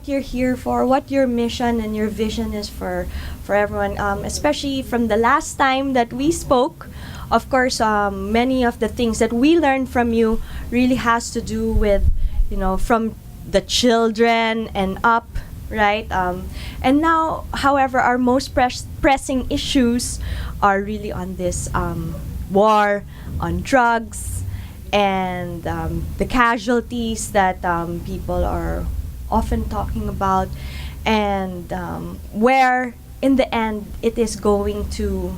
what you're here for, what your mission and your vision is for everyone. Especially from the last time that we spoke, of course, many of the things that we learned from you really has to do with, from the children and up, right? And now, however, our most pressing issues are really on this war on drugs and the casualties that people are often talking about, and where in the end it is going to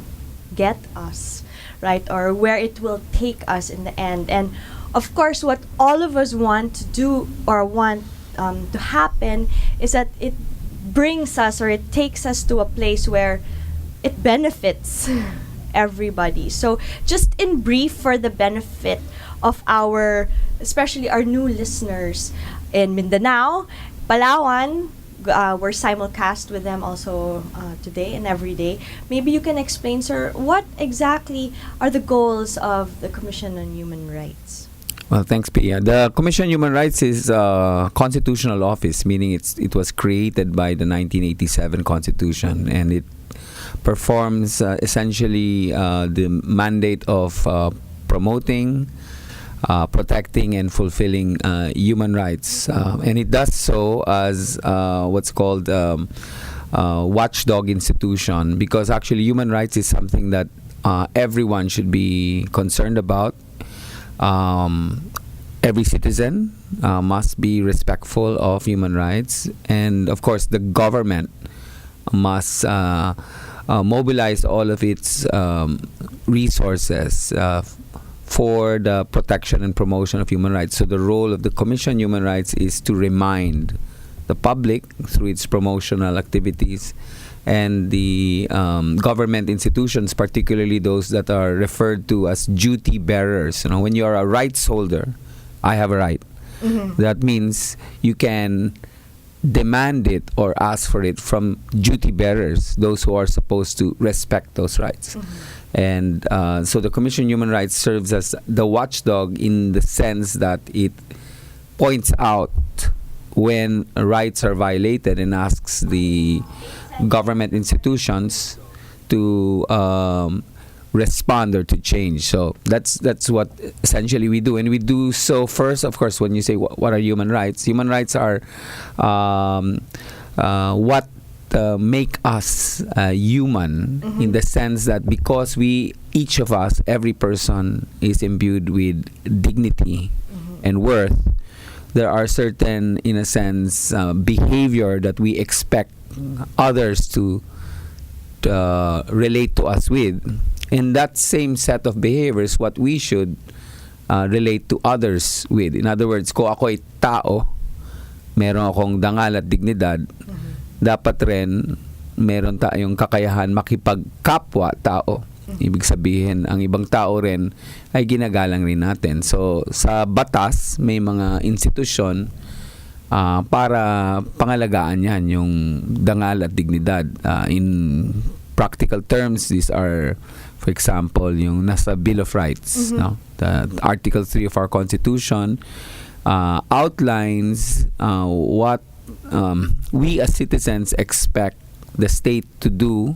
get us, right? Or where it will take us in the end. And of course, what all of us want to do or want to happen is that it brings us or it takes us to a place where it benefits everybody. So just in brief, for the benefit of especially our new listeners in Mindanao, Palawan, we're simulcast with them also today and every day. Maybe you can explain, sir, what exactly are the goals of the Commission on Human Rights? Well, thanks, Pia. The Commission on Human Rights is a constitutional office, meaning it was created by the 1987 Constitution, and it performs essentially the mandate of promoting, protecting, and fulfilling human rights. And it does so as what's called watchdog institution, because actually human rights is something that everyone should be concerned about. Every citizen must be respectful of human rights, and of course the government must mobilize all of its resources for the protection and promotion of human rights. So the role of the Commission on Human Rights is to remind the public through its promotional activities and the government institutions, particularly those that are referred to as duty bearers. When you are a rights holder, I have a right. Mm-hmm. That means you can demand it or ask for it from duty bearers, those who are supposed to respect those rights. Mm-hmm. And so the Commission on Human Rights serves as the watchdog in the sense that it points out when rights are violated and asks the government institutions to respond or to change. So that's what essentially we do, and we do so first. Of course, when you say what are human rights, human rights are what make us human, mm-hmm. in the sense that because each of us, every person is imbued with dignity, mm-hmm. and worth, there are certain, in a sense, behavior that we expect others to relate to us with. And that same set of behaviors, what we should relate to others with. In other words, kung ako ay tao, meron akong dangal at dignidad, mm-hmm. dapat rin meron tayong kakayahan makipagkapwa tao. Ibig sabihin, ang ibang tao rin ay ginagalang rin natin. So, sa batas, may mga institusyon para pangalagaan yan, yung dangal at dignidad. In practical terms, these are, for example, yung nasa Bill of Rights. Mm-hmm. No? The Article 3 of our Constitution outlines what we as citizens expect the state to do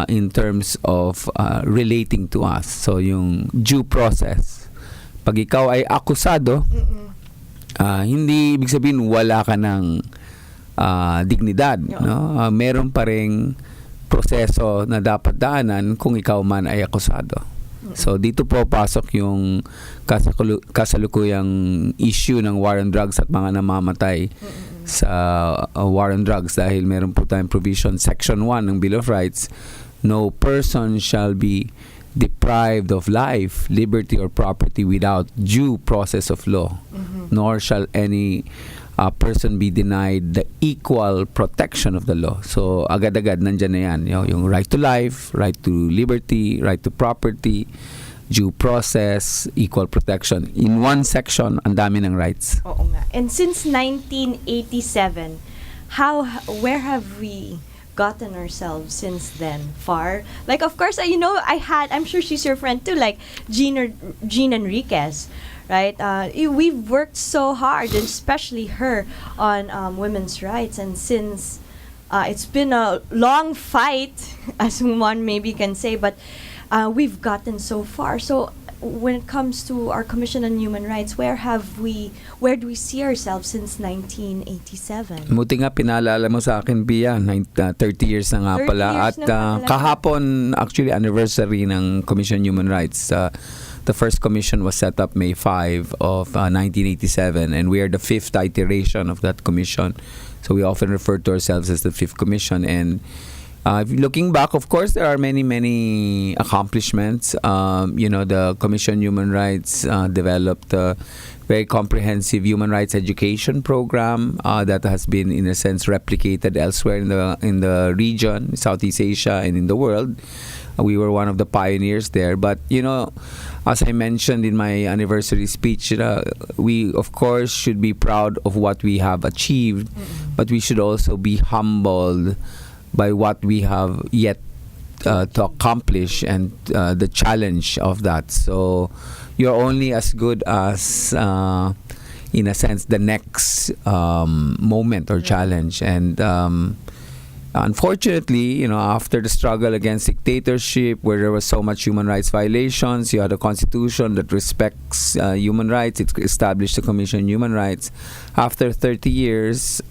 in terms of relating to us. So, yung due process. Pag ikaw ay akusado, hindi ibig sabihin wala ka ng dignidad. No? Meron pa ring proseso na dapat daanan kung ikaw man ay akusado. So, dito po pasok yung kasalukuyang issue ng war on drugs at mga namamatay sa war on drugs, dahil meron po tayong provision, Section 1 ng Bill of Rights, no person shall be deprived of life, liberty, or property without due process of law, nor shall any person be denied the equal protection of the law. So, agad-agad nandyan na yan. Yung right to life, right to liberty, right to property, due process, equal protection. In one section, ang dami ng rights. Oo nga. And since 1987, where have we gotten ourselves since then far? Like, of course, I'm sure she's your friend too, like Jean Enriquez, right? We've worked so hard, and especially her, on women's rights, and since it's been a long fight, as one maybe can say, but we've gotten so far. So when it comes to our Commission on Human Rights, where do we see ourselves since 1987? Muti nga pinaalala mo sa akin, Bia, 30 years na nga 30 pala. years At na pala. kahapon, actually, anniversary ng Commission on Human Rights. The first commission was set up May 5 of 1987, and we are the fifth iteration of that commission. So we often refer to ourselves as the fifth commission. And looking back, of course, there are many accomplishments. The Commission on Human Rights developed a very comprehensive human rights education program that has been, in a sense, replicated elsewhere in the region, Southeast Asia, and in the world. We were one of the pioneers there. But, as I mentioned in my anniversary speech, we, of course, should be proud of what we have achieved, but we should also be humbled by what we have yet to accomplish and the challenge of that. So you're only as good as, in a sense, the next moment or challenge. And unfortunately, after the struggle against dictatorship, where there was so much human rights violations, you had a constitution that respects human rights. It established the Commission on Human Rights. After 30 years,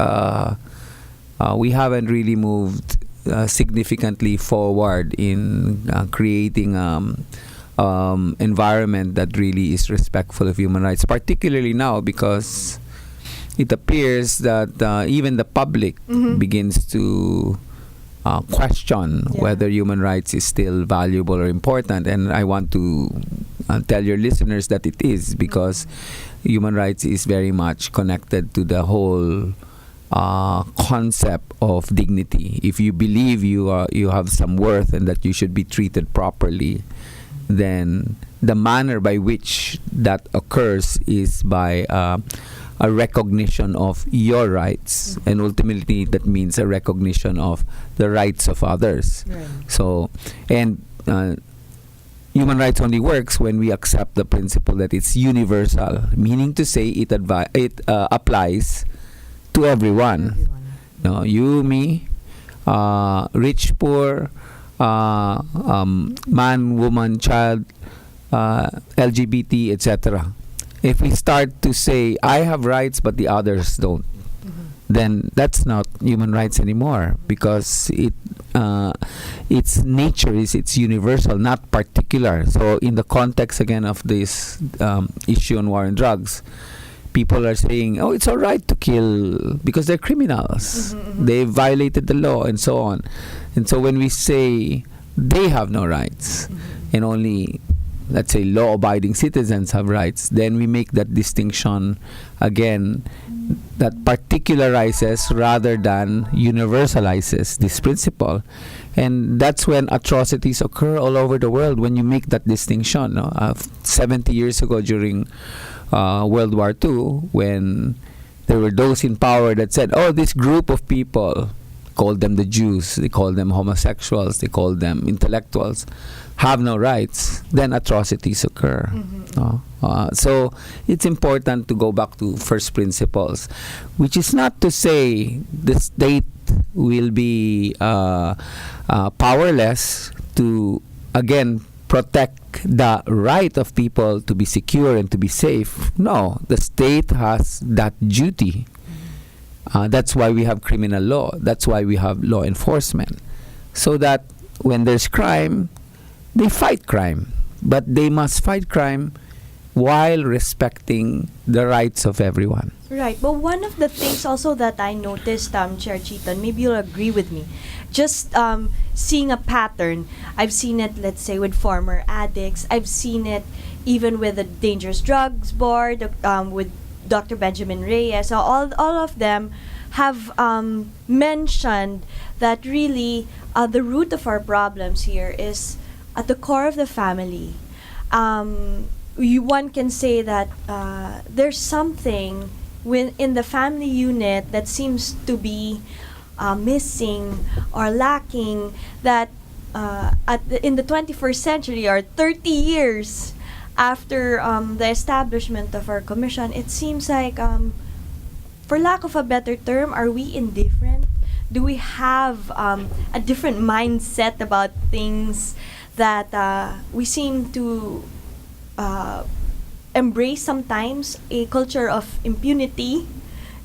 we haven't really moved significantly forward in creating environment that really is respectful of human rights, particularly now because it appears that even the public begins to question whether human rights is still valuable or important. And I want to tell your listeners that it is, because human rights is very much connected to the whole concept of dignity. If you believe you have some worth and that you should be treated properly, then the manner by which that occurs is by a recognition of your rights, and ultimately that means a recognition of the rights of others. Right. So, and human rights only works when we accept the principle that it's universal, meaning to say it applies to everyone. No, you, me, rich, poor, man, woman, child, LGBT, etc. If we start to say, I have rights but the others don't, then that's not human rights anymore, because its nature is it's universal, not particular. So in the context again of this issue on war and drugs, people are saying, oh, it's all right to kill because they're criminals. They violated the law and so on. And so when we say they have no rights and only, let's say, law-abiding citizens have rights, then we make that distinction again that particularizes rather than universalizes this principle. And that's when atrocities occur all over the world, when you make that distinction. 70 years ago during World War II, when there were those in power that said, oh, this group of people, called them the Jews, they called them homosexuals, they called them intellectuals, have no rights, then atrocities occur. So it's important to go back to first principles, which is not to say the state will be powerless to, again, protect the right of people to be secure and to be safe. No, the state has that duty. That's why we have criminal law. That's why we have law enforcement. So that when there's crime, they fight crime. But they must fight crime while respecting the rights of everyone. Right. But one of the things also that I noticed, Chair Cheaton, maybe you'll agree with me, just seeing a pattern. I've seen it, let's say, with former addicts. I've seen it even with the Dangerous Drugs Board, with Dr. Benjamin Reyes. So all of them have mentioned that really the root of our problems here is at the core of the family. One can say that there's something in the family unit that seems to be missing or lacking that in the 21st century, or 30 years after the establishment of our commission, it seems like, for lack of a better term, are we indifferent? Do we have a different mindset about things that we seem to embrace sometimes a culture of impunity,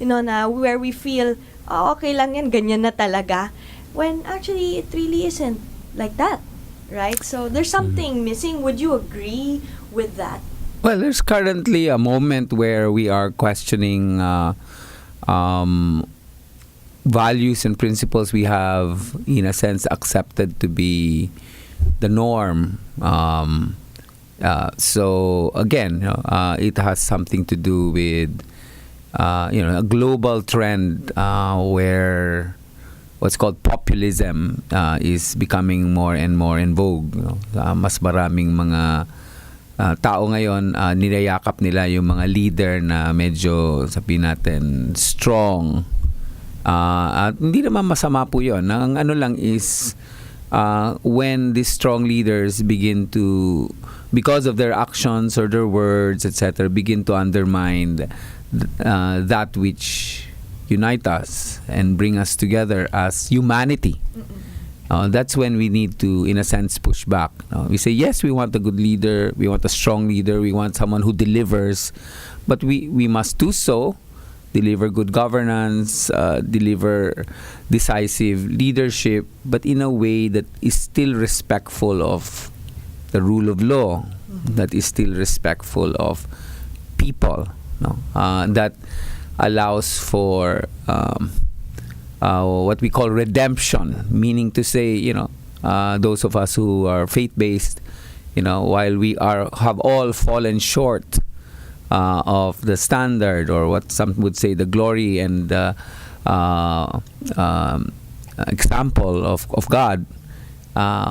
na where we feel, oh, okay lang yan, ganyan na talaga, when actually it really isn't like that, right? So there's something missing. Would you agree with that? Well, there's currently a moment where we are questioning values and principles we have, in a sense, accepted to be the norm. So again, it has something to do with a global trend where what's called populism is becoming more and more in vogue. Mas maraming mga tao ngayon, nirayakap nila yung mga leader na medyo, sabihin natin, strong. At hindi naman masama po yun. Ang ano lang is, when these strong leaders begin to, because of their actions or their words, etc., begin to undermine that which unite us and bring us together as humanity. That's when we need to, in a sense, push back. We say, yes, we want a good leader, we want a strong leader, we want someone who delivers, but we must do so, deliver good governance, deliver decisive leadership, but in a way that is still respectful of the rule of law, that is still respectful of people, that allows for what we call redemption, meaning to say, those of us who are faith-based, while we have all fallen short of the standard, or what some would say the glory and example of God,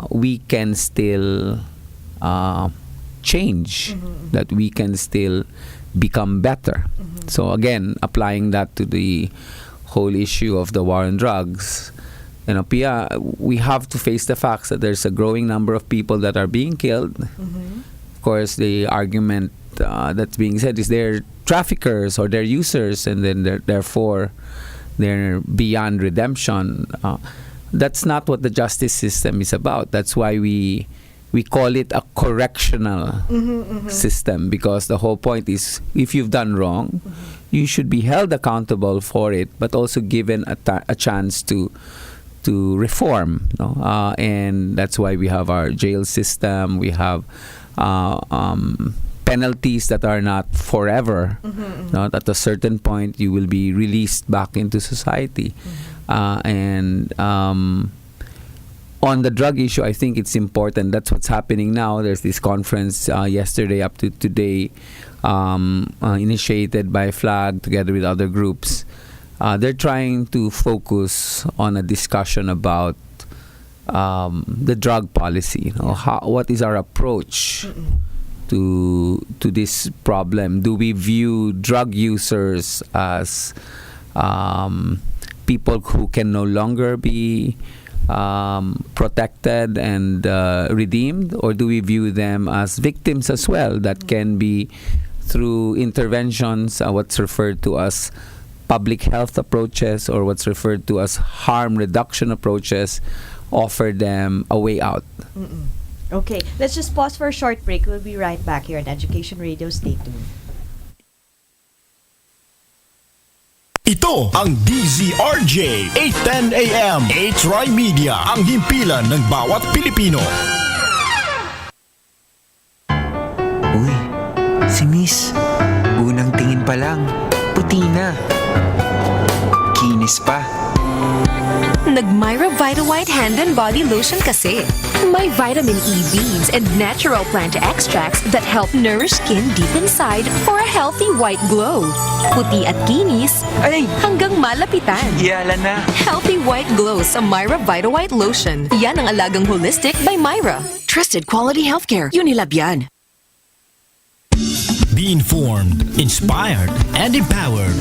we can still change, that we can still become better. So again, applying that to the whole issue of the war on drugs, Pia, we have to face the facts that there's a growing number of people that are being killed. Of course, the argument that's being said is they're traffickers or they're users, and then therefore they're beyond redemption. That's not what the justice system is about. That's why we call it a correctional system, because the whole point is, if you've done wrong, you should be held accountable for it, but also given a chance to reform. And that's why we have our jail system. We have penalties that are not forever. At a certain point, you will be released back into society. On the drug issue, I think it's important. That's what's happening now. There's this conference yesterday up to today, initiated by FLAG together with other groups. They're trying to focus on a discussion about the drug policy. What is our approach to this problem? Do we view drug users as people who can no longer be protected and redeemed, or do we view them as victims as well, that can be, through interventions, what's referred to as public health approaches, or what's referred to as harm reduction approaches, offer them a way out? Okay, let's just pause for a short break. We'll be right back here on Education Radio. Stay tuned. Ito ang DZRJ 810 AM, H-Rai Media, ang himpilan ng bawat Pilipino. Uy, si Miss, unang tingin pa lang, puti na. Kinis pa. Nag-Myra Vita-White Hand and Body Lotion kasi. May vitamin E beads and natural plant extracts that help nourish skin deep inside for a healthy white glow. Puti at kinis, Ay, hanggang malapitan. yala na. Healthy white glow sa Myra Vita-White Lotion. Yan ang alagang holistic by Myra. Trusted quality healthcare. Unilab yan. Be informed, inspired, and empowered.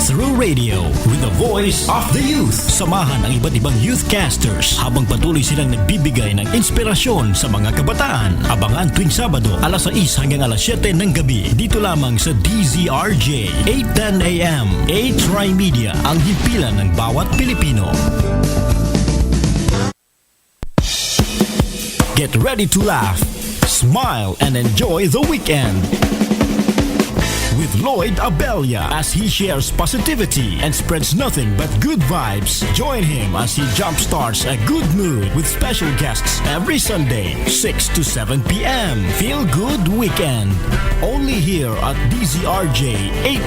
Through Radio with the voice of the youth. Samahan ang iba't ibang youth casters habang patuloy silang nagbibigay ng inspirasyon sa mga kabataan. Abangan tuwing Sabado, alas 6 hanggang alas 7 ng gabi. Dito lamang sa DZRJ, 8:10 AM. A-Try Media, ang himpilan ng bawat Pilipino. Get ready to laugh, smile, and enjoy the weekend with Lloyd Abella as he shares positivity and spreads nothing but good vibes. Join him as he jumpstarts a good mood with special guests every Sunday, 6 to 7 p.m. Feel Good Weekend. Only here at DZRJ,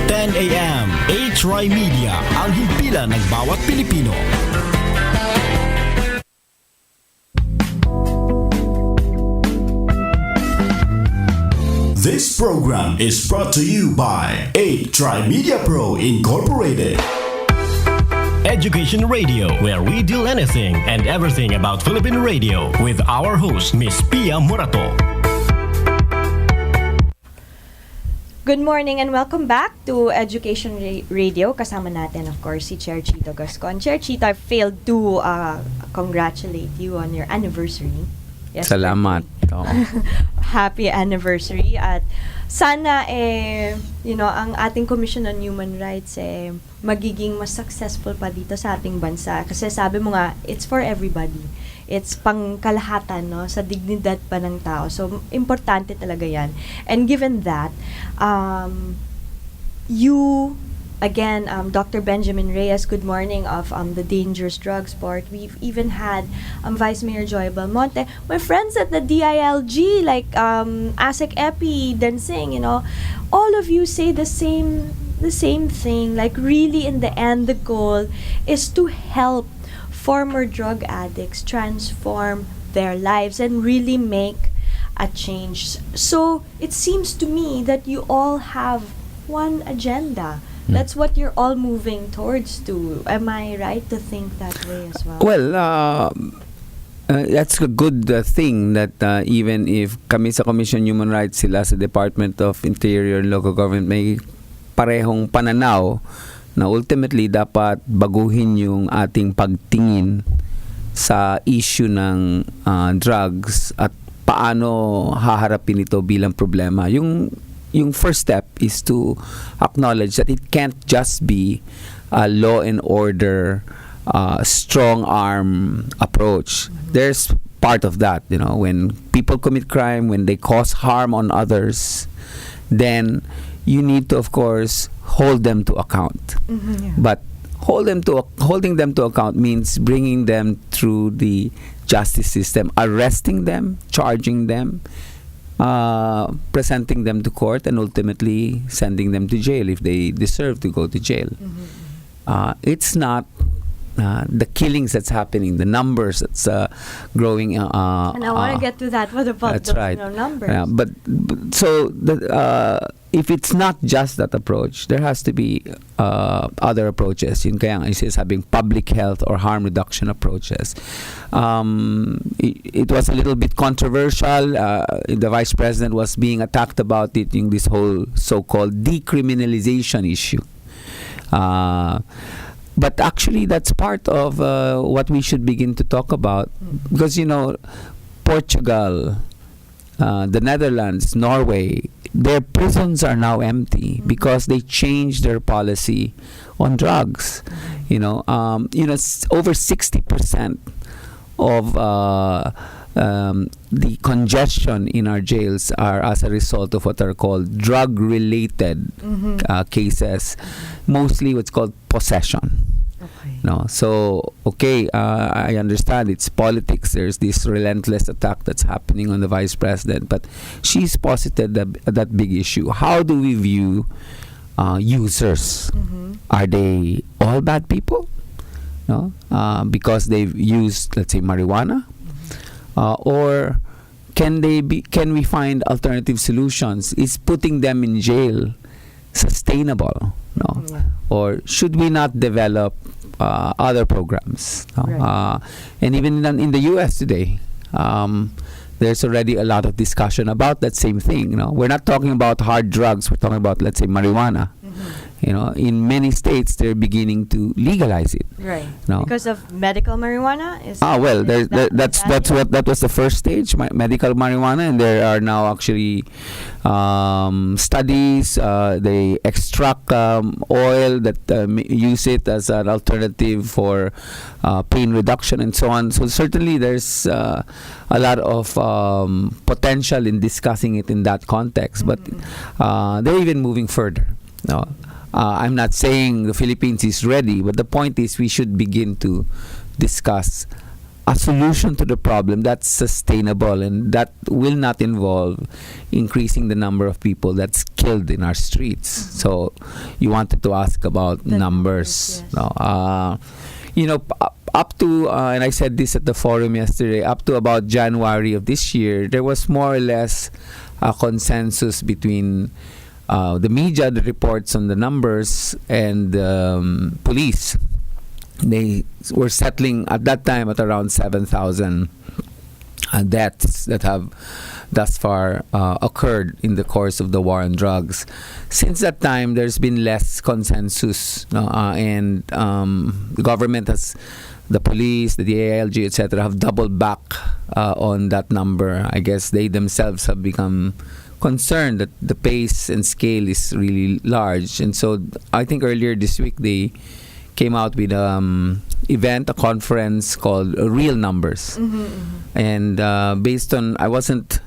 8:10 a.m. A-Try Media, ang himpilan ng bawat Pilipino. This program is brought to you by A-Try Media Pro Incorporated. Education Radio, where we do anything and everything about Philippine radio with our host, Miss Pia Morato. Good morning and welcome back to Education Radio. Kasama natin, of course, si Chair Chito Gascon. Chair Chito, I failed to congratulate you on your anniversary. Salamat. Oh. Happy anniversary. At sana, ang ating Commission on Human Rights, magiging mas successful pa dito sa ating bansa. Kasi sabi mo nga, it's for everybody. It's pangkalahatan, no? Sa dignidad pa ng tao. So, importante talaga yan. And given that, you, again, Dr. Benjamin Reyes, good morning, of the Dangerous Drugs Board. We've even had Vice Mayor Joy Belmonte. My friends at the DILG, like Asik Epi, Dancing, all of you say the same thing. Like, really, in the end, the goal is to help former drug addicts transform their lives and really make a change. So it seems to me that you all have one agenda. That's what you're all moving towards to. Am I right to think that way as well? Well, that's a good thing that even if kami sa Commission on Human Rights, sila sa Department of Interior and Local Government, may parehong pananaw na ultimately dapat baguhin yung ating pagtingin sa issue ng drugs at paano haharapin ito bilang problema. Yung first step is to acknowledge that it can't just be a law and order, strong arm approach. There's part of that, when people commit crime, when they cause harm on others, then you need to, of course, hold them to account. Yeah. But holding them to account means bringing them through the justice system, arresting them, charging them, presenting them to court, and ultimately sending them to jail if they deserve to go to jail. It's not the killings that's happening, the numbers that's growing. And I want to get to that. What about that's those right. Numbers? But so if it's not just that approach, there has to be other approaches. Yun kaya nga sabing public health or harm reduction approaches. It was a little bit controversial. The Vice President was being attacked about it in this whole so-called decriminalization issue. But actually, that's part of what we should begin to talk about. Because, Portugal, the Netherlands, Norway, their prisons are now empty because they changed their policy on drugs. Over 60% of the congestion in our jails are as a result of what are called drug-related cases, mostly what's called possession. Okay. I understand it's politics. There's this relentless attack that's happening on the Vice President, but she's posited that big issue. How do we view users? Are they all bad people? No, because they've used, let's say, marijuana, or can we find alternative solutions? Is putting them in jail sustainable? No, or should we not develop other programs? Right. And even in the U.S. today, there's already a lot of discussion about that same thing. We're not talking about hard drugs. We're talking about, let's say, marijuana. In many states, they're beginning to legalize it. Right. No. Because of medical marijuana? That was the first stage, medical marijuana, and there are now actually studies. They extract oil that use it as an alternative for pain reduction and so on. So certainly there's a lot of potential in discussing it in that context, but they're even moving further. No. I'm not saying the Philippines is ready, but the point is we should begin to discuss a solution to the problem that's sustainable and that will not involve increasing the number of people that's killed in our streets. So you wanted to ask about The numbers. numbers, No, up to, and I said this at the forum yesterday, up to about January of this year, there was more or less a consensus between the media, the reports on the numbers, and police. They were settling at that time at around 7,000 deaths that have thus far occurred in the course of the war on drugs. Since that time, there's been less consensus, and the government has, the police, the DILG, etc., have doubled back on that number. I guess they themselves have become concerned that the pace and scale is really large, and so I think earlier this week they came out with event, a conference called Real Numbers. And based on, I wasn't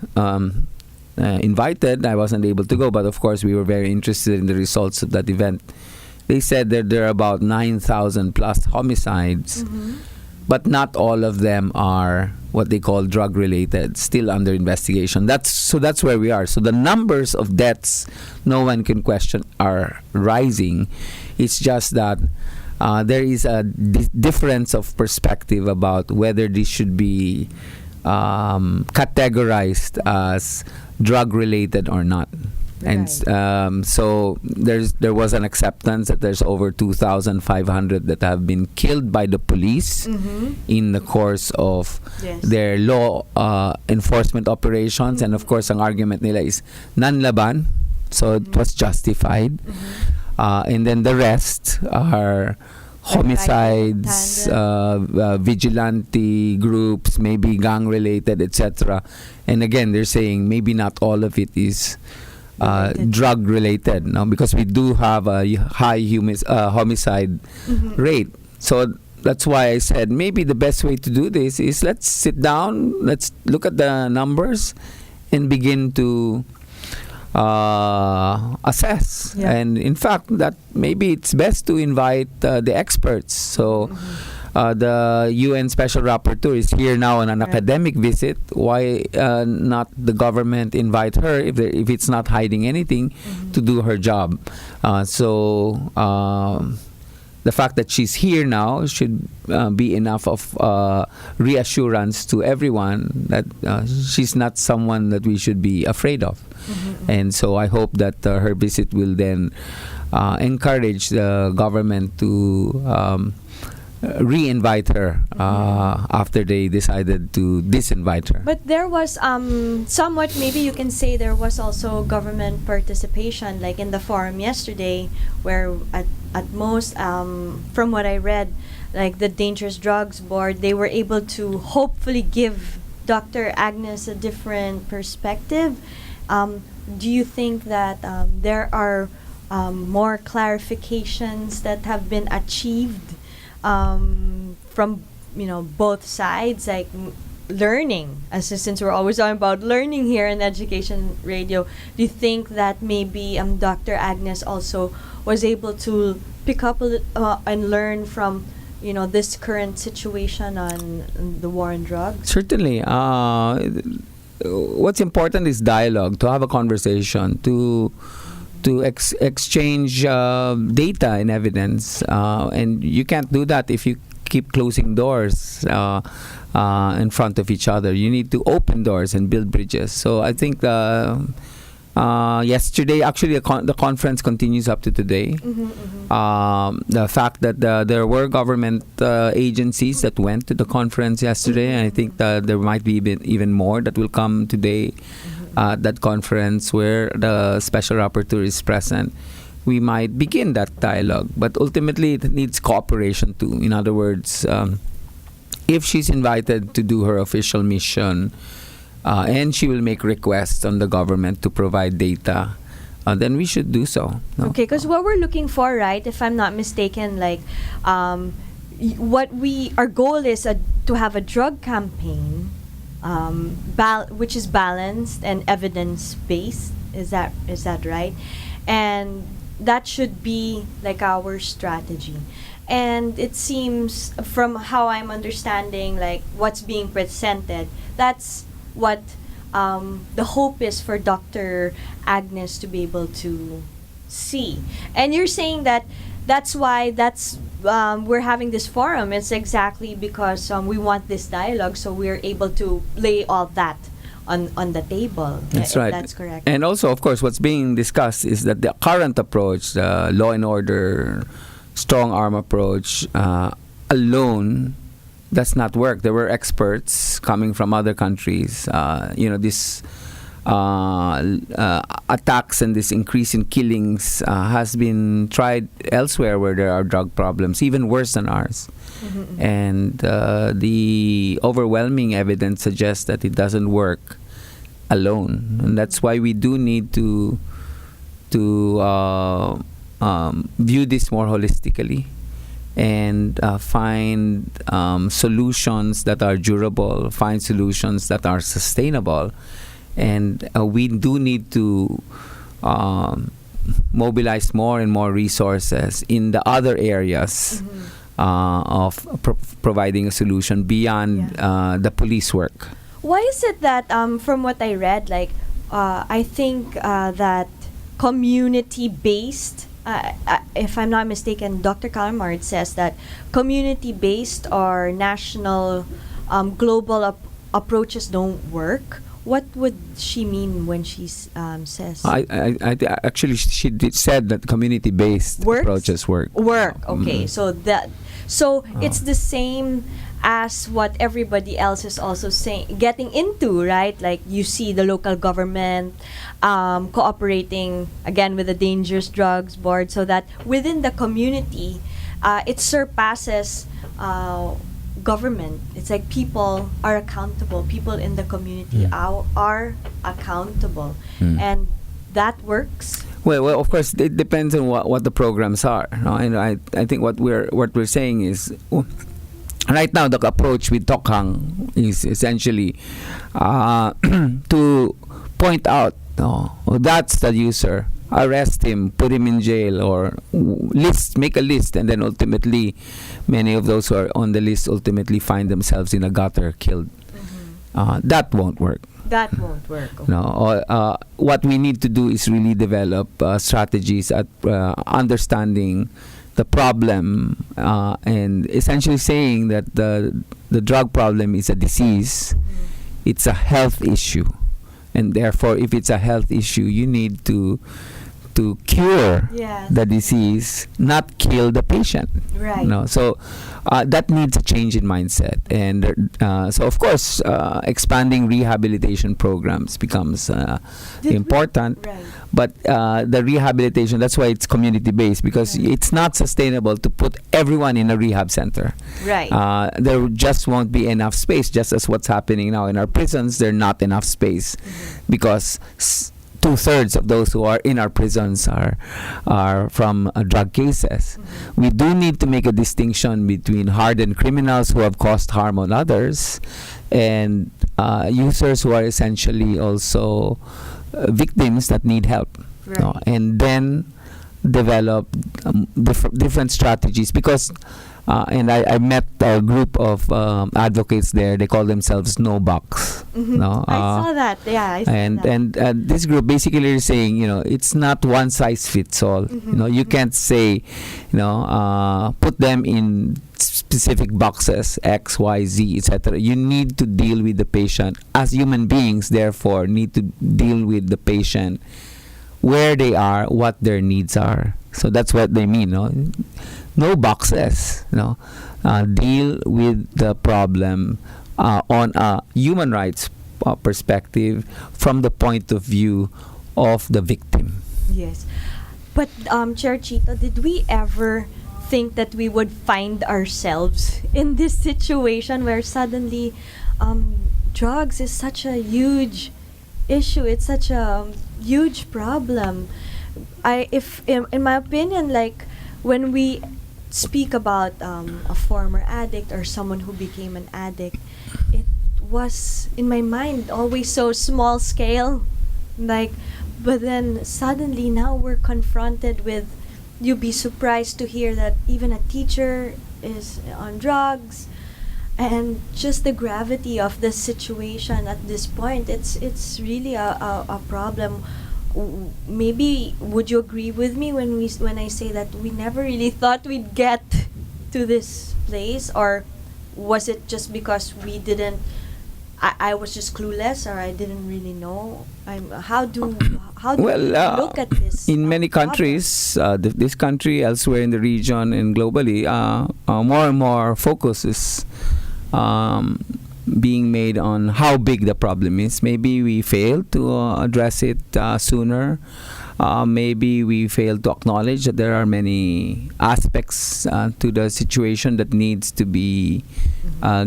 invited, I wasn't able to go, but of course we were very interested in the results of that event. They said that there are about 9,000 plus homicides, but not all of them are what they call drug related, still under investigation. That's where we are. So the numbers of deaths, no one can question, are rising. It's just that there is a difference of perspective about whether this should be categorized as drug related or not. And so there was an acceptance that there's over 2,500 that have been killed by the police in the course of their law enforcement operations. And of course, ang argument nila is nanlaban, so it was justified. And then the rest are homicides, vigilante groups, maybe gang related, etc. And again, they're saying maybe not all of it is drug related, no, because we do have a high homicide rate. So that's why I said maybe the best way to do this is let's sit down, let's look at the numbers and begin to assess. And in fact, that maybe it's best to invite the experts. So the UN Special Rapporteur is here now on an academic visit. Why not the government invite her if it's not hiding anything to do her job? So the fact that she's here now should be enough of reassurance to everyone that she's not someone that we should be afraid of. And so I hope that her visit will then encourage the government to re-invite her after they decided to disinvite her. But there was somewhat, maybe you can say there was also government participation, like in the forum yesterday, where at most, from what I read, like the Dangerous Drugs Board, they were able to hopefully give Dr. Agnes a different perspective. Do you think that there are more clarifications that have been achieved from both sides, like learning, since we're always talking about learning here in Education Radio? Do you think that maybe Dr. Agnes also was able to pick up and learn from this current situation on the war on drugs? Certainly. What's important is dialogue, to have a conversation, to exchange data and evidence, and you can't do that if you keep closing doors in front of each other. You need to open doors and build bridges. So I think yesterday, actually, the conference continues up to today. The fact that there were government agencies that went to the conference yesterday, and I think that there might be even more that will come today at that conference where the Special Rapporteur is present. we might begin that dialogue. But ultimately, it needs cooperation too. In other words, if she's invited to do her official mission, and she will make requests on the government to provide data, then we should do so. No? Okay, because what we're looking for, right, if I'm not mistaken, like, our goal is to have a drug campaign, which is balanced and evidence-based. Is that right? And that should be like our strategy. And it seems, from how I'm understanding, like what's being presented, that's what the hope is for Dr. Agnes to be able to see. And you're saying that that's why we're having this forum. It's exactly because we want this dialogue, so we're able to lay all that on the table. That's If right. That's correct. And also, of course, what's being discussed is that the current approach, the law and order, strong arm approach, alone does not work. There were experts coming from other countries. This attacks and this increase in killings has been tried elsewhere where there are drug problems, even worse than ours. Mm-hmm. And the overwhelming evidence suggests that it doesn't work alone, and that's why we do need to view this more holistically and find solutions that are durable, find solutions that are sustainable, and we do need to mobilize more and more resources in the other areas. Mm-hmm. Of providing a solution beyond the police work. Why is it that, from what I read, like, I think that community-based, if I'm not mistaken, Dr. Calamard says that community-based or national, global approaches don't work. What would she mean when she says? I actually she said that community-based Works? approaches work. Okay, so it's the same as what everybody else is also getting into, right? Like, you see the local government cooperating again with the Dangerous Drugs Board, so that within the community, it surpasses government. It's like people are accountable. People in the community are accountable, and that works. Well, of course, it depends on what the programs are. No? And I think what we're saying is, right now the approach with Tokhang is essentially to point out, that's the user, arrest him, put him in jail, or make a list, and then ultimately, many of those who are on the list ultimately find themselves in a gutter, killed. Mm-hmm. That won't work. That won't work. Okay. No, what we need to do is really develop strategies at understanding the problem and essentially saying that the drug problem is a disease. It's a health issue, and therefore, if it's a health issue, you need to cure Yes. the disease, not kill the patient. Right. No, so that needs a change in mindset, and so of course, expanding rehabilitation programs becomes important. Right. But the rehabilitation, that's why it's community based, because Right. it's not sustainable to put everyone in a rehab center. Right. There just won't be enough space, just as what's happening now in our prisons. There's not enough space because 2/3 of those who are in our prisons are from drug cases. We do need to make a distinction between hardened criminals who have caused harm on others and users who are essentially also victims that need help. Right. And then develop different strategies, because and I met a group of advocates there. They call themselves No Box. Mhm. No, I saw that. Yeah, I saw that. and this group basically is saying, it's not one size fits all. You can't say, put them in specific boxes X, Y, Z, etc. You need to deal with the patient as human beings. Therefore, need to deal with the patient where they are, what their needs are. So that's what they mean. No boxes. Deal with the problem on a human rights perspective from the point of view of the victim. Yes. But Chair Chito, did we ever think that we would find ourselves in this situation where suddenly drugs is such a huge issue? It's such a huge problem. If in my opinion, like when we speak about a former addict or someone who became an addict, it was in my mind always so small scale, like, but then suddenly now we're confronted with, you'd be surprised to hear that even a teacher is on drugs, and just the gravity of the situation at this point, it's really a problem. Maybe would you agree with me when I say that we never really thought we'd get to this place, or was it just because we didn't? I was just clueless, or I didn't really know. How do Well, we look at this? in many problem? countries, this country, elsewhere in the region and globally, more and more focus is being made on how big the problem is. Maybe we failed to address it sooner. Maybe we failed to acknowledge that there are many aspects to the situation that needs to be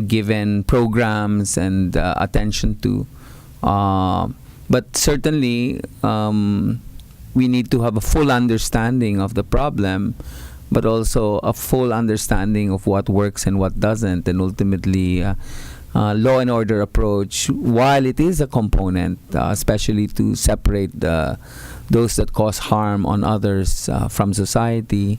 given programs and attention to. But certainly, we need to have a full understanding of the problem, but also a full understanding of what works and what doesn't, and ultimately law and order approach, while it is a component, especially to separate those that cause harm on others from society,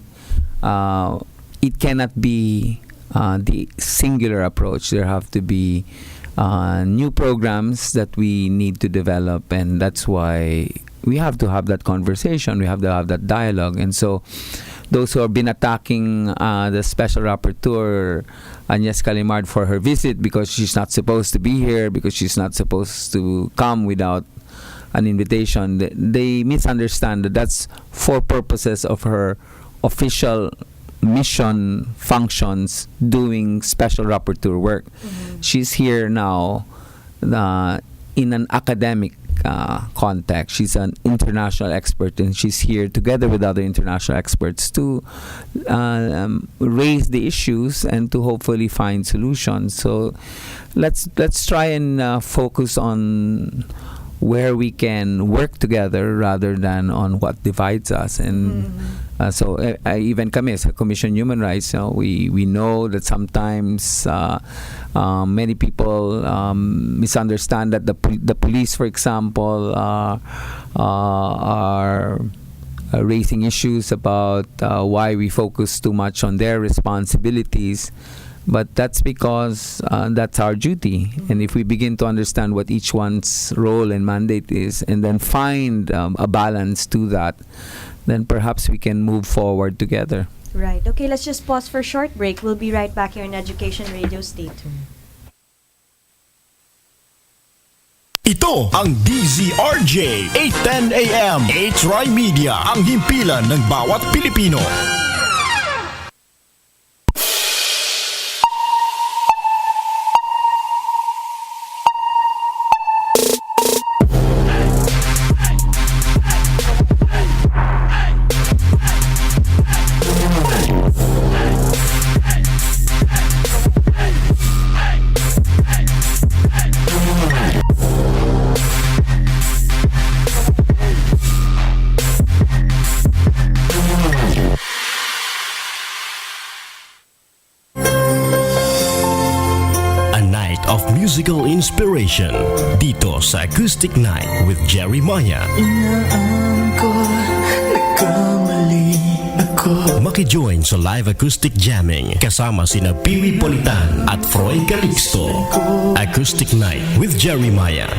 it cannot be the singular approach. There have to be new programs that we need to develop, and that's why we have to have that conversation. We have to have that dialogue. And so those who have been attacking the Special Rapporteur, Agnes Calimard, for her visit because she's not supposed to be here, because she's not supposed to come without an invitation, they misunderstand that that's for purposes of her official mission functions doing Special Rapporteur work. She's here now in an academic context. She's an international expert, and she's here together with other international experts to raise the issues and to hopefully find solutions. So let's try and focus on where we can work together rather than on what divides us. And so even kami sa Commission on Human Rights, we know that sometimes many people misunderstand that the police, for example, are raising issues about why we focus too much on their responsibilities. But that's because that's our duty. And if we begin to understand what each one's role and mandate is, and then find a balance to that, then perhaps we can move forward together. Right. Okay, let's just pause for a short break. We'll be right back here in Education Radio. Stay tuned. Ito ang DZRJ 810 AM H-Rai Media, ang himpilan ng bawat Pilipino. Musical inspiration dito sa Acoustic Night with Jerry Maya. Inaalam ko, nagkamali ako. Maki-join sa live acoustic jamming kasama sina Piwi Politan at Froy Calixto. Acoustic Night with Jerry Maya.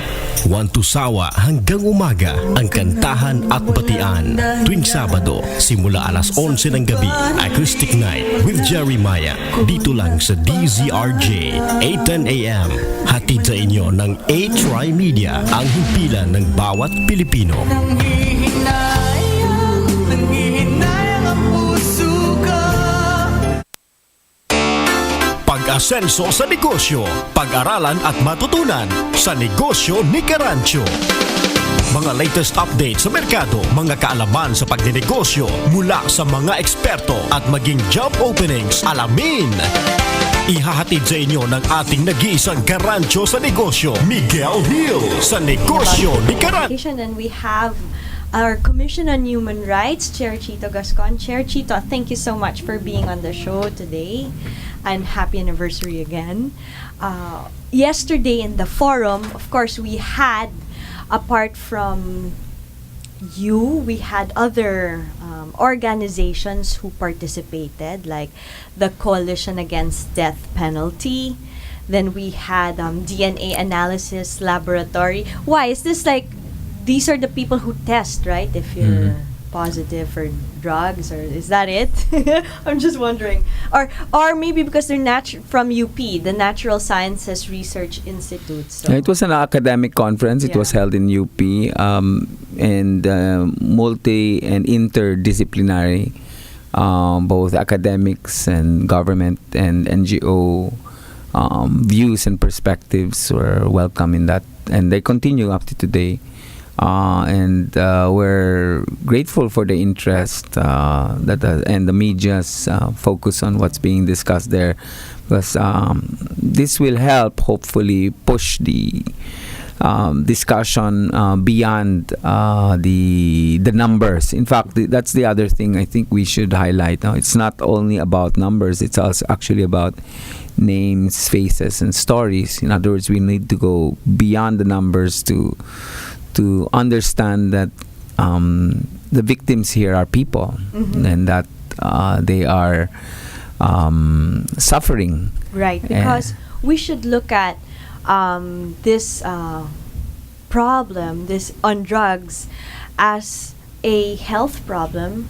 1 to sawa hanggang umaga ang kantahan at batian. Tuwing Sabado, simula alas 11 ng gabi. Acoustic Night with Jerry Maya. Dito lang sa DZRJ 810 AM. Hatid sa inyo ng H-Rai Media, ang himpilan ng bawat Pilipino. Nanghihinayang ang puso ko. Pag-asenso sa negosyo, pag-aralan at matutunan sa Negosyo ni Carancio. Mga latest updates sa merkado, mga kaalaman sa pagdinegosyo mula sa mga eksperto at maging job openings, alamin. Ihahatid sa inyo ng ating nag-iisang karancho sa negosyo, Miguel Hill, sa Negosyo ni Karancho. And we have our Commission on Human Rights, Chair Chito Gascon. Chair Chito, thank you so much for being on the show today, and happy anniversary again. Yesterday in the forum, of course, we had, apart from you, we had other organizations who participated, like the Coalition Against Death Penalty. Then we had DNA Analysis Laboratory. Why is this like? These are the people who test, right? If you're positive for drugs, or is that it? I'm just wondering. Or maybe because they're from UP, the Natural Sciences Research Institute. So. It was an academic conference. It was held in UP, and multi and interdisciplinary, both academics and government and NGO views and perspectives were welcome in that, and they continue up to today. And we're grateful for the interest and the media's focus on what's being discussed there, because this will help hopefully push the discussion beyond the numbers. In fact, that's the other thing I think we should highlight. Now, it's not only about numbers; it's also actually about names, faces, and stories. In other words, we need to go beyond the numbers to understand that the victims here are people, and that they are suffering. Right, because we should look at this problem, this on drugs, as a health problem.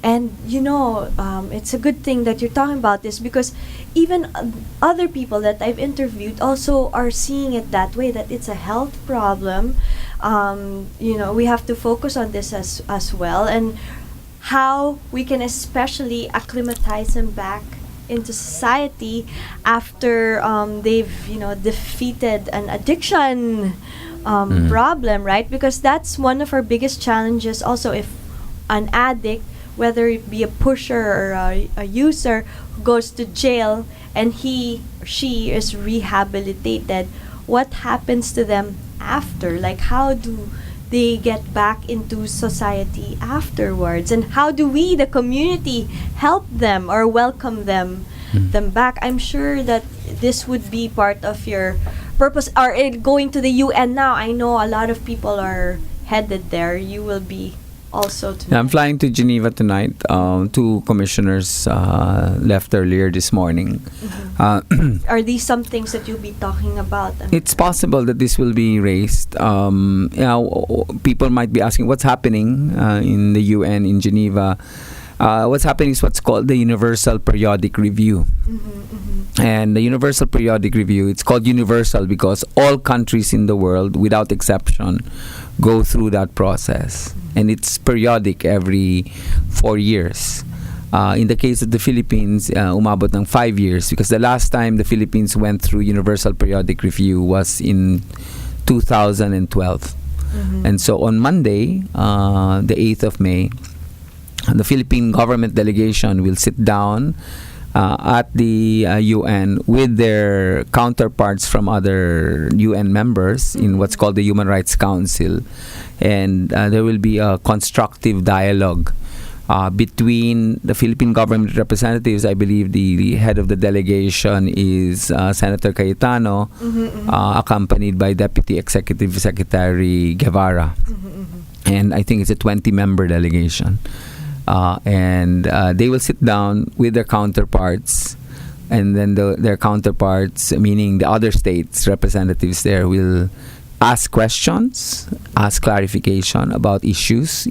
And it's a good thing that you're talking about this, because even other people that I've interviewed also are seeing it that way, that it's a health problem. We have to focus on this as well, and how we can especially acclimatize them back into society after they've defeated an addiction problem, right? Because that's one of our biggest challenges also. If an addict, whether it be a pusher or a user, who goes to jail and he or she is rehabilitated, what happens to them after? Like, how do they get back into society afterwards? And how do we, the community, help them or welcome them back? I'm sure that this would be part of your purpose. Or going to the UN now, I know a lot of people are headed there. You will be also tonight. I'm flying to Geneva tonight. Two commissioners left earlier this morning. Are these some things that you'll be talking about? It's possible that this will be raised. People might be asking what's happening in the UN in Geneva. What's happening is what's called the Universal Periodic Review. And the Universal Periodic Review, it's called universal because all countries in the world, without exception, go through that process. And it's periodic every 4 years. In the case of the Philippines, umabot ng 5 years, because the last time the Philippines went through Universal Periodic Review was in 2012. And so on Monday, the 8th of May, the Philippine government delegation will sit down at the UN with their counterparts from other UN members in what's called the Human Rights Council, and there will be a constructive dialogue between the Philippine government representatives. I believe the head of the delegation is Senator Cayetano, accompanied by Deputy Executive Secretary Guevara, and I think it's a 20-member delegation. And they will sit down with their counterparts, and then their counterparts, meaning the other states' representatives there, will ask questions, ask clarification about issues,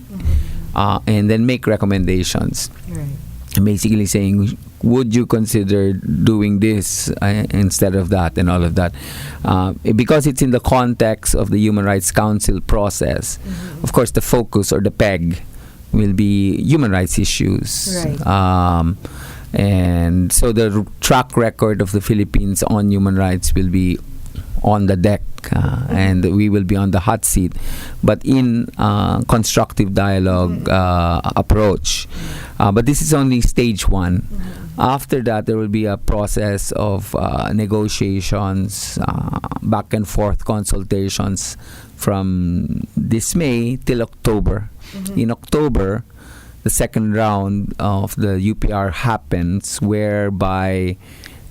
and then make recommendations. Right. Basically saying, would you consider doing this instead of that, and all of that. Because it's in the context of the Human Rights Council process, of course the focus or the peg will be human rights issues. Right. And so the track record of the Philippines on human rights will be on the deck, and we will be on the hot seat, but in constructive dialogue approach. But this is only stage one. After that, there will be a process of negotiations, back and forth consultations from this May till October. In October, the second round of the UPR happens, whereby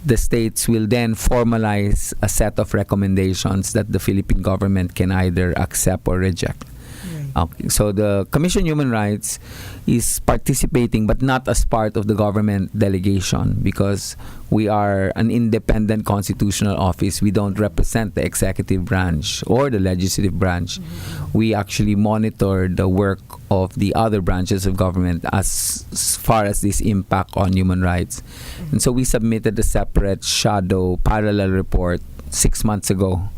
the states will then formalize a set of recommendations that the Philippine government can either accept or reject. Okay, so the Commission on Human Rights is participating, but not as part of the government delegation, because we are an independent constitutional office. We don't represent the executive branch or the legislative branch. We actually monitor the work of the other branches of government as far as this impact on human rights. And so we submitted a separate shadow parallel report 6 months ago.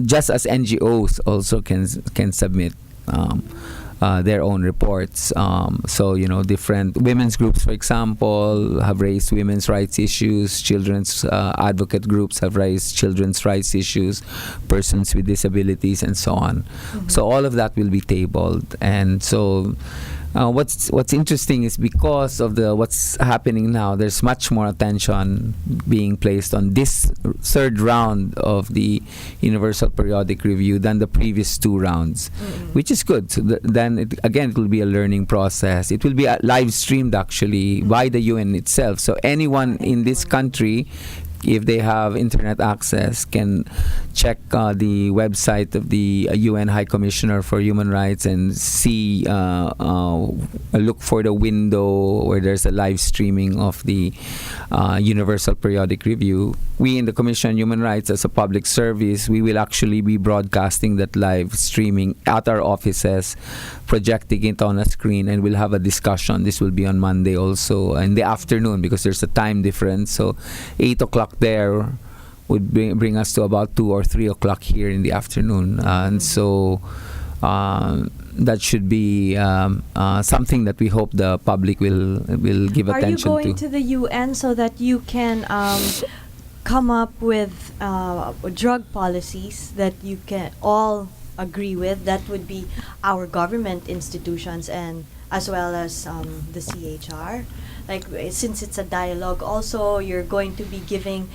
Just as NGOs also can submit their own reports. So, different women's groups, for example, have raised women's rights issues. Children's advocate groups have raised children's rights issues, persons with disabilities, and so on. So all of that will be tabled. And so what's interesting is, because of what's happening now, there's much more attention being placed on this third round of the Universal Periodic Review than the previous two rounds, which is good. So then it will be a learning process. It will be live streamed actually by the UN itself. So anyone in this country, if they have internet access, can check the website of the UN High Commissioner for Human Rights and see, look for the window where there's a live streaming of the Universal Periodic Review. We in the Commission on Human Rights, as a public service, we will actually be broadcasting that live streaming at our offices, projecting it on a screen, and we'll have a discussion. This will be on Monday also in the afternoon, because there's a time difference. So 8 o'clock there would bring us to about 2 or 3 o'clock here in the afternoon. And so that should be something that we hope the public will give attention to. Are you going to the UN so that you can come up with drug policies that you can all agree with? That would be our government institutions, and as well as the CHR. Like, since it's a dialogue, also you're going to be giving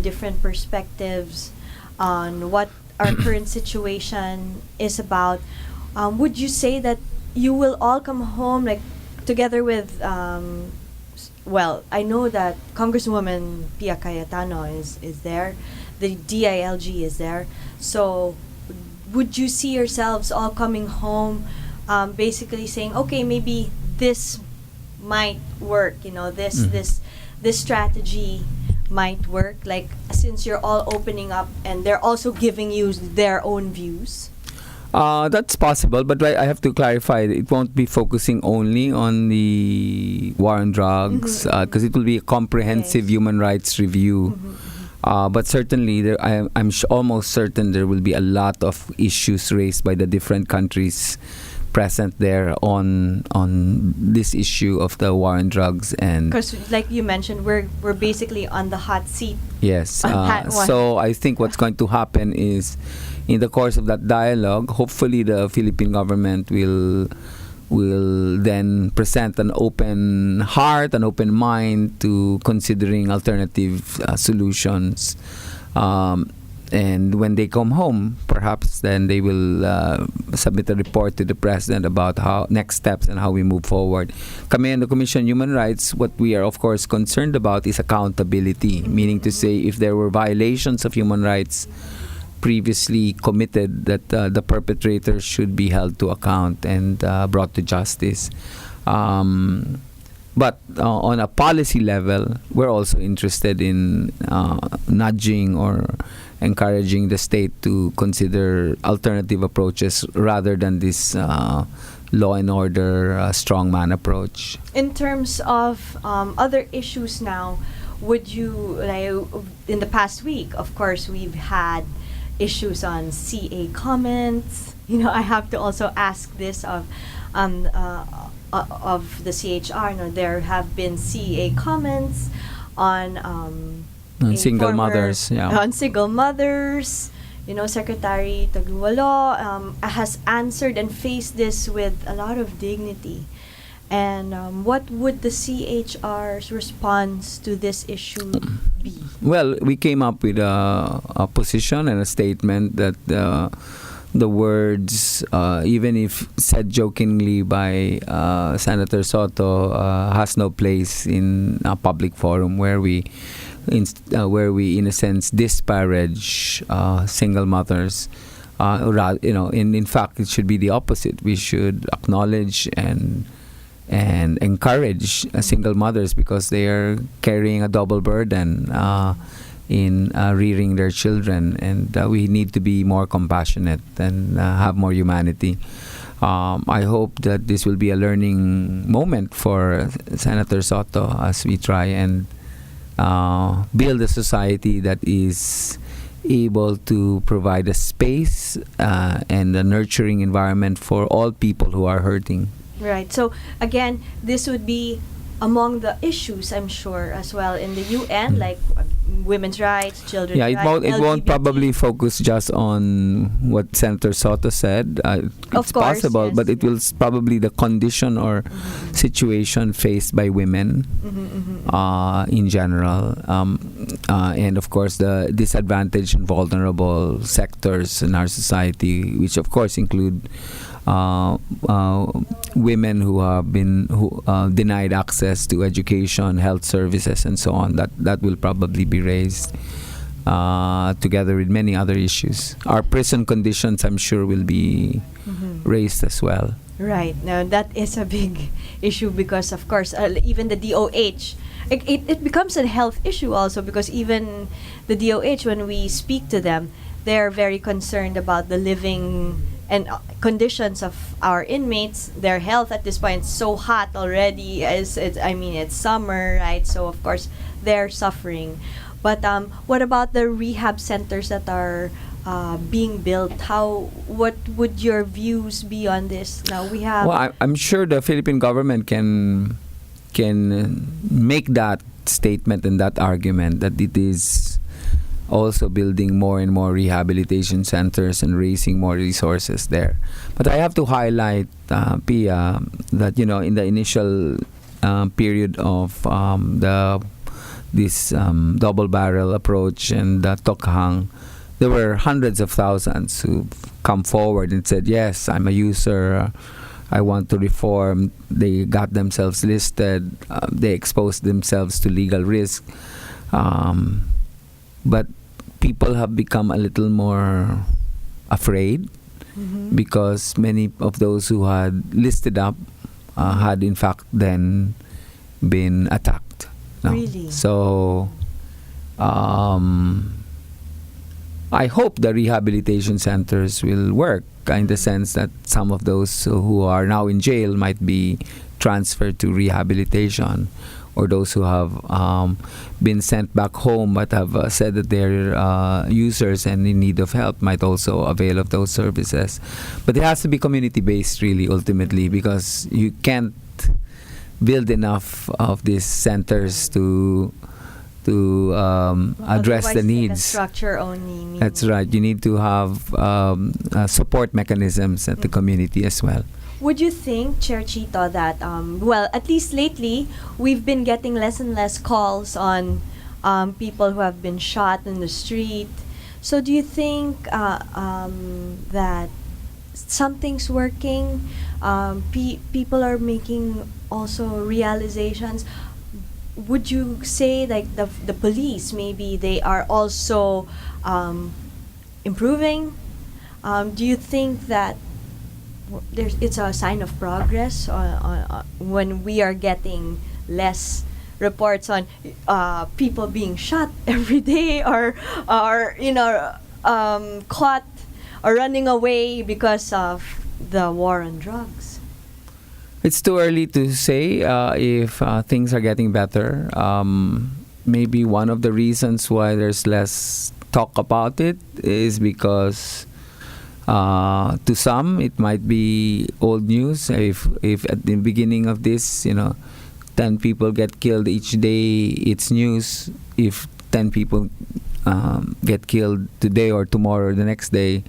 different perspectives on what our current situation is about. Would you say that you will all come home like together with well, I know that Congresswoman Pia Cayetano is there, the DILG is there, so would you see yourselves all coming home basically saying, okay, maybe this might work, this strategy might work, like, since you're all opening up and they're also giving you their own views? That's possible, but I have to clarify, it won't be focusing only on the war on drugs, because it will be a comprehensive human rights review. But certainly, I'm almost certain there will be a lot of issues raised by the different countries present there on this issue of the war on drugs. And because, like you mentioned, we're basically on the hot seat. Yes. So I think what's going to happen is, in the course of that dialogue, hopefully the Philippine government will then present an open heart, an open mind to considering alternative solutions. And when they come home, perhaps then they will submit a report to the President about how next steps and how we move forward. Kami in the Commission on Human Rights, what we are of course concerned about is accountability, meaning to say, if there were violations of human rights previously committed, that the perpetrators should be held to account and brought to justice. But on a policy level, we're also interested in nudging or encouraging the state to consider alternative approaches rather than this law and order strongman approach. In terms of other issues now, would you, like, in the past week, of course, we've had issues on CA comments. I have to also ask this of the CHR. There have been CA comments on On a single former- mothers, yeah. On single mothers. You know, Secretary Tagluwalo has answered and faced this with a lot of dignity. And what would the CHR's response to this issue be? Well, we came up with a position and a statement that the words, even if said jokingly by Senator Soto, has no place in a public forum where we, in a sense, disparage single mothers. In fact, it should be the opposite. We should acknowledge and encourage single mothers because they are carrying a double burden in rearing their children, and we need to be more compassionate and have more humanity. I hope that this will be a learning moment for Senator Soto as we try and build a society that is able to provide a space and a nurturing environment for all people who are hurting. Right. So again, this would be among the issues, I'm sure, as well in the UN, like women's rights, children's Yeah, rights. it won't LGBT. probably focus just on what Senator Soto said. It's course, possible, yes, but it will probably the condition or situation faced by women in general, and of course the disadvantaged and vulnerable sectors in our society, which of course include women who have been denied access to education, health services, and so on. That will probably be raised together with many other issues. Our prison conditions, I'm sure, will be raised as well. Right. Now that is a big issue because, of course, even the DOH, it becomes a health issue also because even the DOH, when we speak to them, they're very concerned about the living and conditions of our inmates. Their health at this point is so hot already. It's summer, right? So of course they're suffering. But what about the rehab centers that are being built? What would your views be on this? Now we have. Well, I'm sure the Philippine government can make that statement and that argument that it is also building more and more rehabilitation centers and raising more resources there. But I have to highlight, Pia, that in the initial period of this double barrel approach and Tokhang, there were hundreds of thousands who've come forward and said, yes, I'm a user, I want to reform. They got themselves listed, they exposed themselves to legal risk. But people have become a little more afraid because many of those who had listed up had in fact then been attacked. No? Really? So I hope the rehabilitation centers will work in the sense that some of those who are now in jail might be transferred to rehabilitation, or those who have been sent back home but have said that they're users and in need of help might also avail of those services. But it has to be community-based really ultimately, because you can't build enough of these centers to address Otherwise, the like a needs. structure only. That's right. You need to have support mechanisms at the community as well. Would you think, Chair Chito, that, at least lately, we've been getting less and less calls on people who have been shot in the street. So do you think that something's working? People are making also realizations. Would you say like the police, maybe they are also improving? Do you think that it's a sign of progress on when we are getting less reports on people being shot every day or caught or running away because of the war on drugs? It's too early to say if things are getting better. Maybe one of the reasons why there's less talk about it is because to some it might be old news. If at the beginning of this, 10 people get killed each day, it's news. If 10 people get killed today or tomorrow or the next day,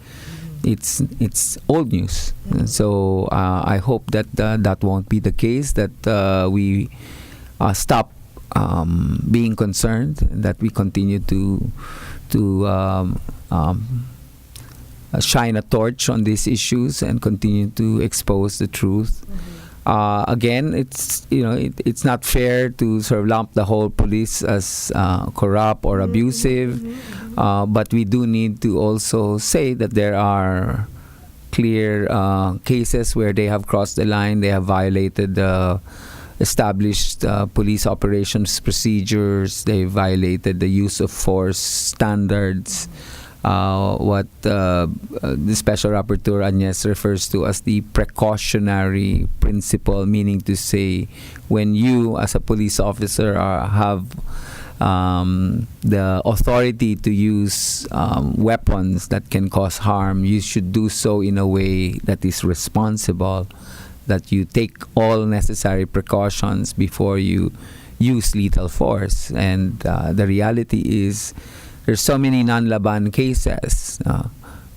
it's old news. And so I hope that that won't be the case, that we stop being concerned, that we continue to shine a torch on these issues and continue to expose the truth. Again, it's not fair to sort of lump the whole police as corrupt or abusive, but we do need to also say that there are clear cases where they have crossed the line, they have violated the established police operations procedures, they violated the use of force standards, what the Special Rapporteur Agnes refers to as the precautionary principle, meaning to say when you as a police officer have the authority to use weapons that can cause harm, you should do so in a way that is responsible, that you take all necessary precautions before you use lethal force. And the reality is there's so many nanlaban cases,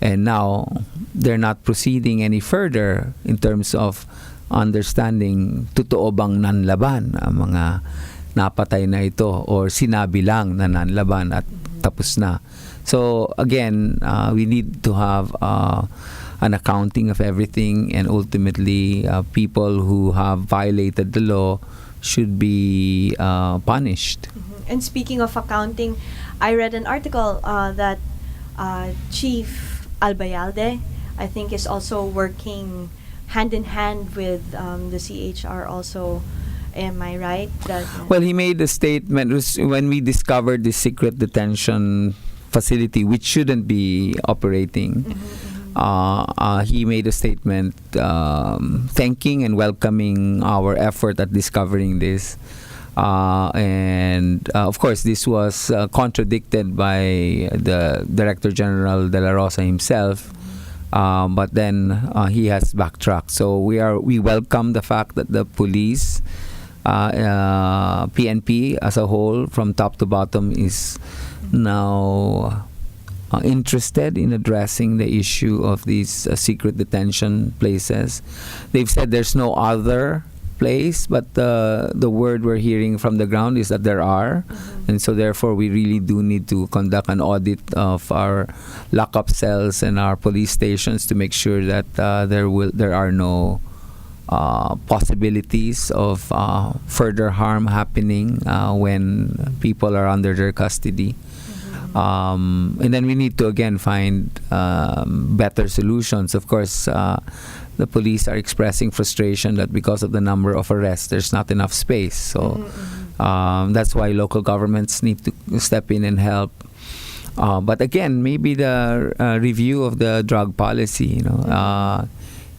and now they're not proceeding any further in terms of understanding totoo bang nanlaban ang mga napatay na ito or sinabi lang na nanlaban at tapos na. So again, we need to have an accounting of everything, and ultimately people who have violated the law should be punished. And speaking of accounting, I read an article that Chief Albayalde, I think, is also working hand in hand with the CHR also. Am I right? Well, he made a statement when we discovered the secret detention facility, which shouldn't be operating. He made a statement thanking and welcoming our effort at discovering this. And of course, this was contradicted by the Director General De La Rosa himself. But then he has backtracked. So we welcome the fact that the police, PNP as a whole, from top to bottom, is now interested in addressing the issue of these secret detention places. They've said there's no other place, but the word we're hearing from the ground is that there are, and so therefore we really do need to conduct an audit of our lockup cells and our police stations to make sure that there are no possibilities of further harm happening when people are under their custody. And then we need to again find better solutions. Of course, the police are expressing frustration that because of the number of arrests, there's not enough space. So that's why local governments need to step in and help. But again, maybe the review of the drug policy,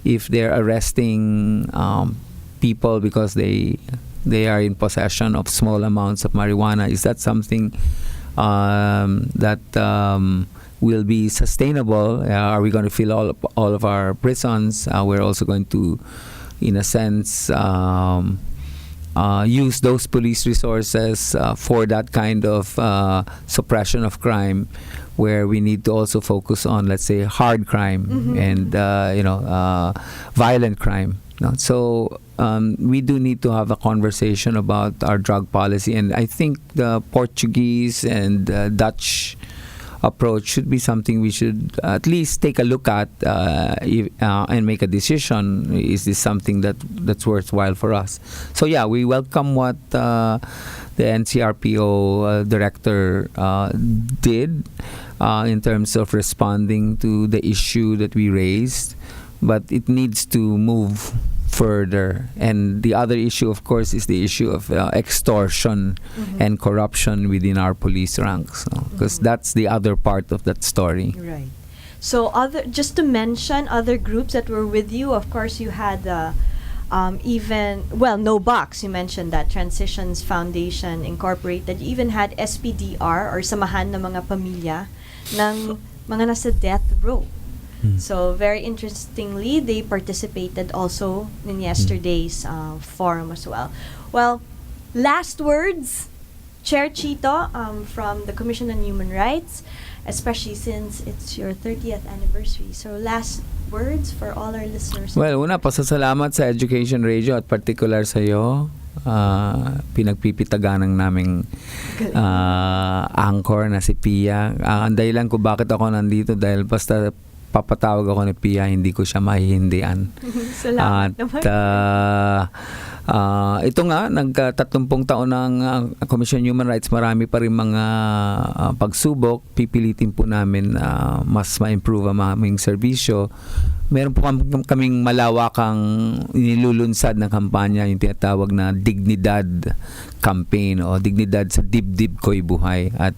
if they're arresting people because they are in possession of small amounts of marijuana, is that something that will be sustainable? Are we going to fill all of our prisons? We're also going to, in a sense, use those police resources for that kind of suppression of crime, where we need to also focus on, let's say, hard crime and violent crime. So we do need to have a conversation about our drug policy, and I think the Portuguese and Dutch approach should be something we should at least take a look at and make a decision. Is this something that's worthwhile for us? So yeah, we welcome what the NCRPO director did in terms of responding to the issue that we raised, but it needs to move further. And the other issue, of course, is the issue of extortion and corruption within our police ranks, because that's the other part of that story. Right. So just to mention other groups that were with you, of course, you had No Box, you mentioned that, Transitions Foundation Incorporated. You even had SPDR, or Samahan ng Mga Pamilya ng mga nasa death row. So very interestingly, they participated also in yesterday's forum as well. Well, last words, Chair Chito from the Commission on Human Rights, especially since it's your 30th anniversary. So last words for all our listeners. Well, una, pasasalamat sa Education Radio at particular sa iyo. Pinagpipitaganang naming anchor na si Pia. Ang dahilan ko bakit ako nandito dahil basta papatawag ako ni Pia, hindi ko siya mahihindian. Salamat At naman. ito nga, nagka-30 taon ng Commission on Human Rights, marami pa rin mga pagsubok. Pipilitin po namin mas ma-improve ang aming serbisyo. Meron po kaming malawakang nilulunsad na kampanya, yung tinatawag na Dignidad campaign o Dignidad sa Dibdib Ko'y Buhay. At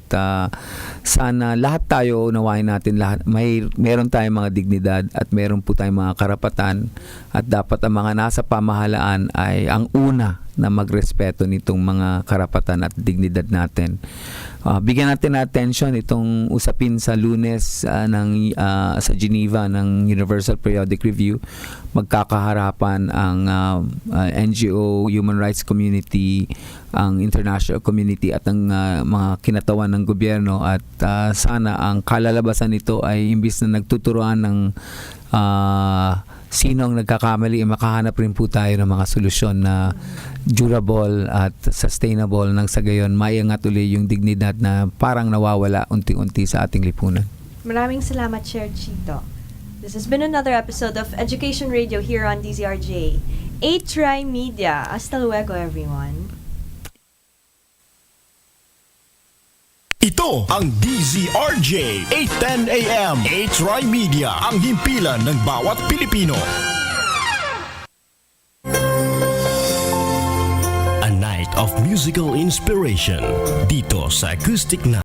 sana lahat tayo, unawain natin lahat, meron tayong mga dignidad at meron po tayong mga karapatan at dapat ang mga nasa pamahalaan ay ang una na magrespeto nitong mga karapatan at dignidad natin. Bigyan natin attention itong usapin sa Lunes sa Geneva ng Universal Periodic Review. Magkakaharapan ang NGO, human rights community, ang international community at ang mga kinatawan ng gobyerno at sana ang kalalabasan nito ay imbis na nagtuturuan ng sino ang nagkakamali, makahanap rin po tayo ng mga solusyon na durable at sustainable nang sa gayon maiangat uli yung dignidad na parang nawawala unti-unti sa ating lipunan. Maraming salamat, Chair Chito. This has been another episode of Education Radio here on DZRJ. A-Try Media. Hasta luego, everyone. Ito ang DZRJ 810 AM A-Try Media, ang himpilan ng bawat Pilipino. A night of musical inspiration dito sa Acoustic Night.